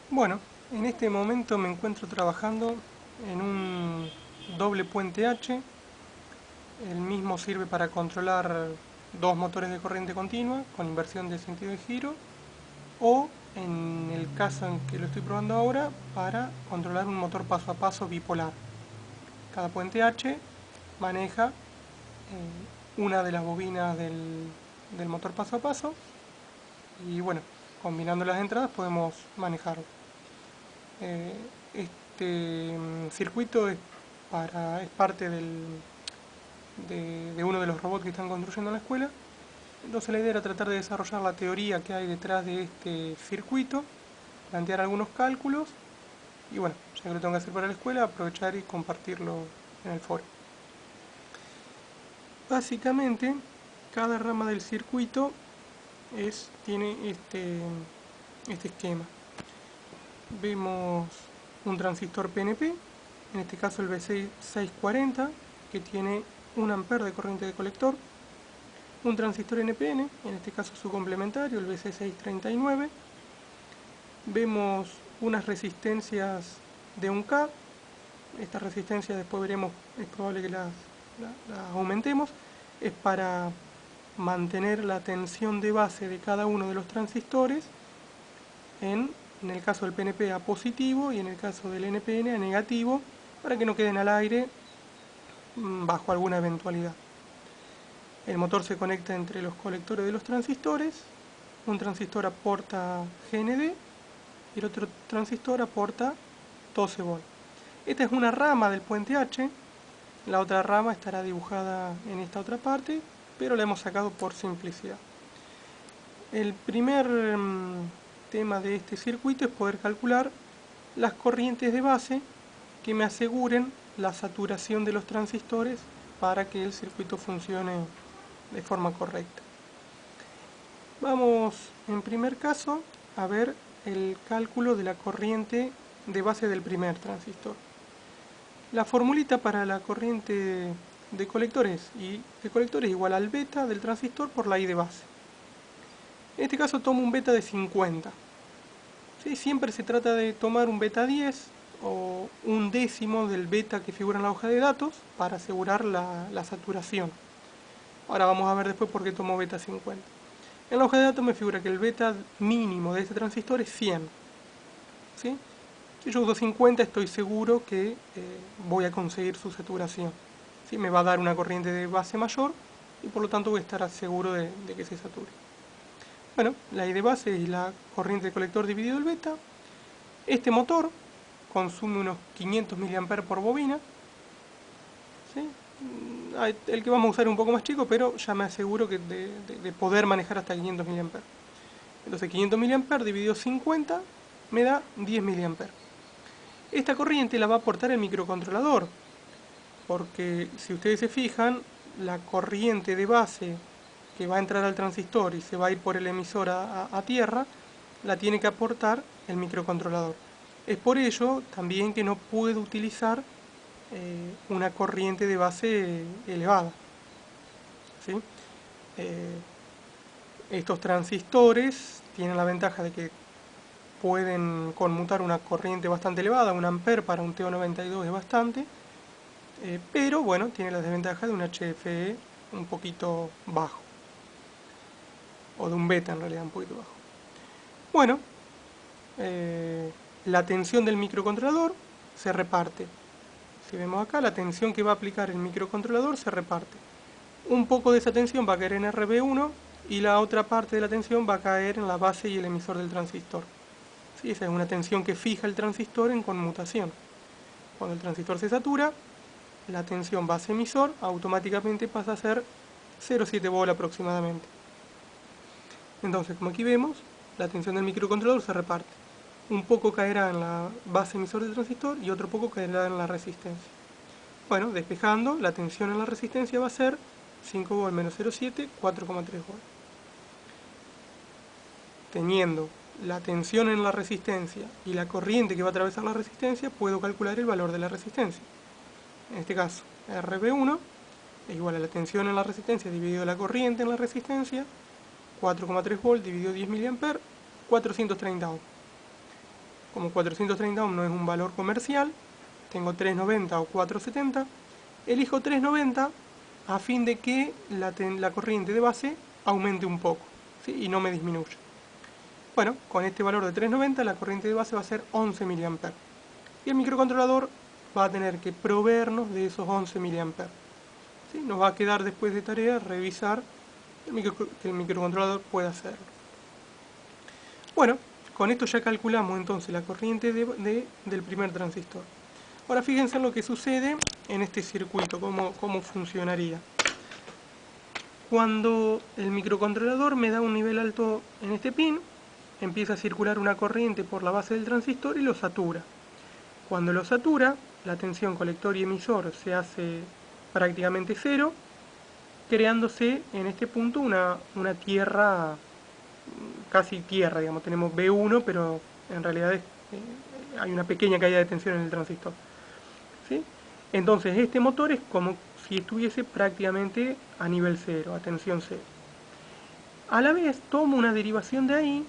Bueno, en este momento me encuentro trabajando en un doble puente H. El mismo sirve para controlar dos motores de corriente continua con inversión de sentido de giro, o en el caso en que lo estoy probando ahora, para controlar un motor paso a paso bipolar. Cada puente H maneja una de las bobinas del motor paso a paso, y bueno, combinando las entradas podemos manejarlo. Este circuito es parte de uno de los robots que están construyendo en la escuela. Entonces la idea era tratar de desarrollar la teoría que hay detrás de este circuito, plantear algunos cálculos y bueno, ya que lo tengo que hacer para la escuela, aprovechar y compartirlo en el foro. Básicamente, cada rama del circuito tiene este esquema. Vemos un transistor PNP, en este caso el B640, que tiene 1 ampere de corriente de colector, un transistor NPN, en este caso su complementario, el BC639. Vemos unas resistencias de 1K, estas resistencias después veremos, es probable que las aumentemos, es para mantener la tensión de base de cada uno de los transistores en el caso del PNP a positivo y en el caso del NPN a negativo, para que no queden al aire bajo alguna eventualidad. El motor se conecta entre los colectores de los transistores, un transistor aporta GND y el otro transistor aporta 12 volt. Esta es una rama del puente H, la otra rama estará dibujada en esta otra parte, pero la hemos sacado por simplicidad. El primer tema de este circuito es poder calcular las corrientes de base que me aseguren la saturación de los transistores para que el circuito funcione de forma correcta. Vamos en primer caso a ver el cálculo de la corriente de base del primer transistor. La formulita para la corriente de colectores es igual al beta del transistor por la I de base. En este caso tomo un beta de 50. ¿Sí? Siempre se trata de tomar un beta 10 o un décimo del beta que figura en la hoja de datos para asegurar la saturación. Ahora vamos a ver después por qué tomo beta 50. En la hoja de datos me figura que el beta mínimo de este transistor es 100. ¿Sí? Si yo uso 50 estoy seguro que voy a conseguir su saturación. ¿Sí? Me va a dar una corriente de base mayor y por lo tanto voy a estar seguro de que se sature. Bueno, la I de base es la corriente de colector dividido el beta. Este motor consume unos 500 mA por bobina. ¿Sí? El que vamos a usar es un poco más chico, pero ya me aseguro de poder manejar hasta 500 mA. Entonces 500 mA dividido 50 me da 10 mA. Esta corriente la va a aportar el microcontrolador, porque si ustedes se fijan, la corriente de base que va a entrar al transistor y se va a ir por el emisor a tierra, la tiene que aportar el microcontrolador. Es por ello también que no puedo utilizar una corriente de base elevada. ¿Sí? Estos transistores tienen la ventaja de que pueden conmutar una corriente bastante elevada, 1 ampere para un TO92 es bastante, pero bueno, tiene la desventaja de un HFE un poquito bajo, o de un beta en realidad un poquito bajo. Bueno, la tensión del microcontrolador se reparte. Si vemos acá, la tensión que va a aplicar el microcontrolador se reparte. Un poco de esa tensión va a caer en RB1 y la otra parte de la tensión va a caer en la base y el emisor del transistor. ¿Sí? Esa es una tensión que fija el transistor en conmutación. Cuando el transistor se satura, la tensión base-emisor automáticamente pasa a ser 0,7 volt aproximadamente. Entonces, como aquí vemos, la tensión del microcontrolador se reparte. Un poco caerá en la base emisor del transistor y otro poco caerá en la resistencia. Bueno, despejando, la tensión en la resistencia va a ser 5 volt menos 0,7, 4,3 volt. Teniendo la tensión en la resistencia y la corriente que va a atravesar la resistencia, puedo calcular el valor de la resistencia. En este caso, RB1 es igual a la tensión en la resistencia dividido la corriente en la resistencia, 4,3 volt dividido 10 mA, 430 ohms. como 430 ohm no es un valor comercial, tengo 390 o 470, elijo 390 a fin de que la corriente de base aumente un poco, ¿sí? Y no me disminuya. Bueno, con este valor de 390 la corriente de base va a ser 11 mA. Y el microcontrolador va a tener que proveernos de esos 11 mA. ¿Sí? Nos va a quedar después de tarea revisar que el microcontrolador pueda hacerlo. Bueno, con esto ya calculamos entonces la corriente del primer transistor. Ahora fíjense en lo que sucede en este circuito, cómo funcionaría. Cuando el microcontrolador me da un nivel alto en este pin, empieza a circular una corriente por la base del transistor y lo satura. Cuando lo satura, la tensión colector y emisor se hace prácticamente cero, creándose en este punto una tierra, casi tierra, digamos. Tenemos B1, pero en realidad hay una pequeña caída de tensión en el transistor, ¿sí? Entonces este motor es como si estuviese prácticamente a nivel cero, a tensión cero. A la vez tomo una derivación de ahí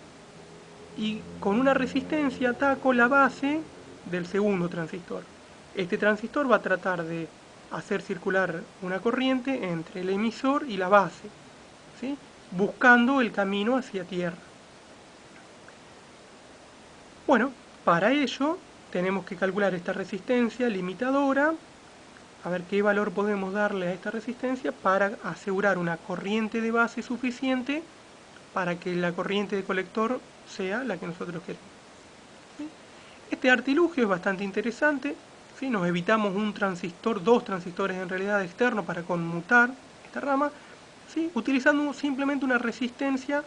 y con una resistencia ataco la base del segundo transistor. Este transistor va a tratar de hacer circular una corriente entre el emisor y la base, ¿sí? Buscando el camino hacia tierra. Bueno, para ello tenemos que calcular esta resistencia limitadora, a ver qué valor podemos darle a esta resistencia para asegurar una corriente de base suficiente para que la corriente de colector sea la que nosotros queremos. ¿Sí? Este artilugio es bastante interesante, ¿sí? Nos evitamos un transistor, dos transistores en realidad externos para conmutar esta rama, ¿sí? Utilizando simplemente una resistencia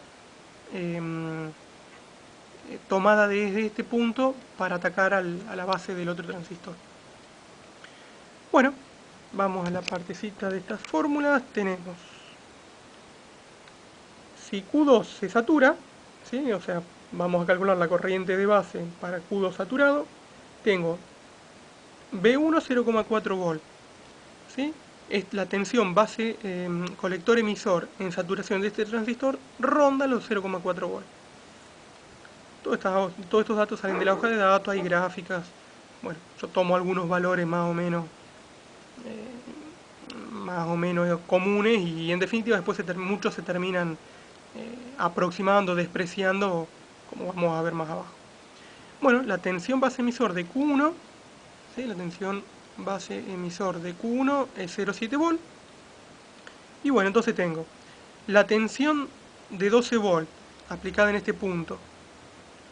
tomada desde este punto para atacar a la base del otro transistor. Bueno, vamos a la partecita de estas fórmulas. Tenemos, si Q2 se satura, ¿sí? O sea, vamos a calcular la corriente de base para Q2 saturado, tengo B1 0,4 volt, ¿sí? La tensión base colector emisor en saturación de este transistor ronda los 0,4 volt. Todos estos datos salen de la hoja de datos, hay gráficas. Bueno, yo tomo algunos valores más o menos comunes y en definitiva después muchos se terminan aproximando, despreciando, como vamos a ver más abajo. Bueno, la tensión base emisor de Q1, ¿sí? La tensión base emisor de Q1 es 0,7 volt. Y bueno, entonces tengo la tensión de 12 volt aplicada en este punto,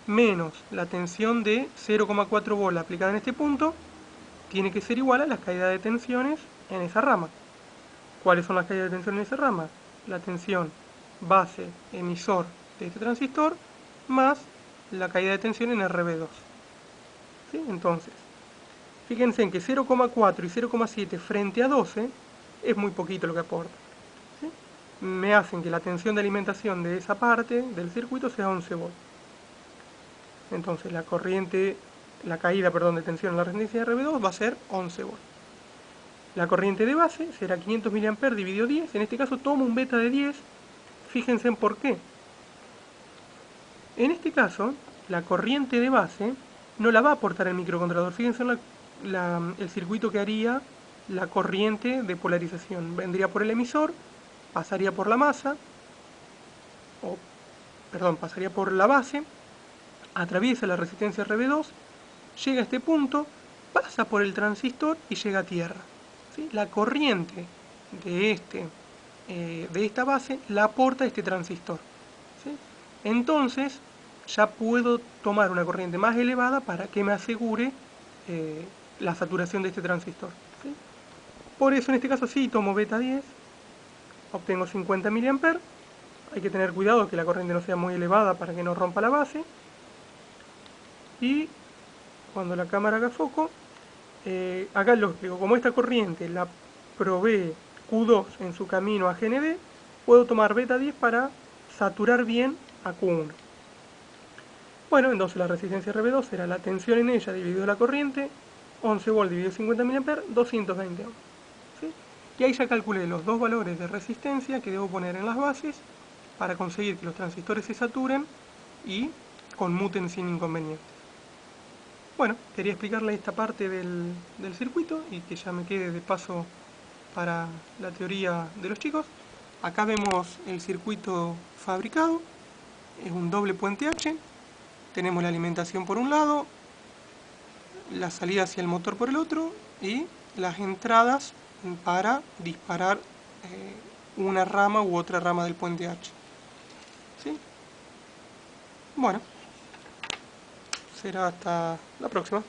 menos la tensión de 0,4 volt aplicada en este punto, tiene que ser igual a las caídas de tensiones en esa rama. ¿Cuáles son las caídas de tensión en esa rama? La tensión base emisor de este transistor más la caída de tensión en RB2. ¿Sí? Entonces, fíjense en que 0,4 y 0,7 frente a 12 es muy poquito lo que aporta. ¿Sí? Me hacen que la tensión de alimentación de esa parte del circuito sea 11 volts. Entonces la caída de tensión en la resistencia de RB2 va a ser 11 volts. La corriente de base será 500 mA dividido 10, en este caso tomo un beta de 10, fíjense en por qué. En este caso, la corriente de base no la va a aportar el microcontrolador, fíjense en el circuito que haría la corriente de polarización. Vendría por el emisor, pasaría por la masa, pasaría por la base, atraviesa la resistencia RB2, llega a este punto, pasa por el transistor y llega a tierra. ¿Sí? La corriente de esta base la aporta este transistor. ¿Sí? Entonces ya puedo tomar una corriente más elevada para que me asegure la saturación de este transistor. ¿Sí? Por eso en este caso sí tomo beta 10, obtengo 50 mA. Hay que tener cuidado que la corriente no sea muy elevada para que no rompa la base. Y cuando la cámara haga foco, acá lo explico. Como esta corriente la provee Q2 en su camino a GND, puedo tomar beta 10 para saturar bien a Q1. Bueno, entonces la resistencia RB2 será la tensión en ella dividido la corriente, 11 volt dividido 50 mA, 220 ohms. ¿Sí? Y ahí ya calculé los dos valores de resistencia que debo poner en las bases para conseguir que los transistores se saturen y conmuten sin inconvenientes. Bueno, quería explicarle esta parte del circuito y que ya me quede de paso para la teoría de los chicos. Acá vemos el circuito fabricado, es un doble puente H, tenemos la alimentación por un lado, la salida hacia el motor por el otro y las entradas para disparar una rama u otra rama del puente H. ¿Sí? Bueno, será hasta la próxima.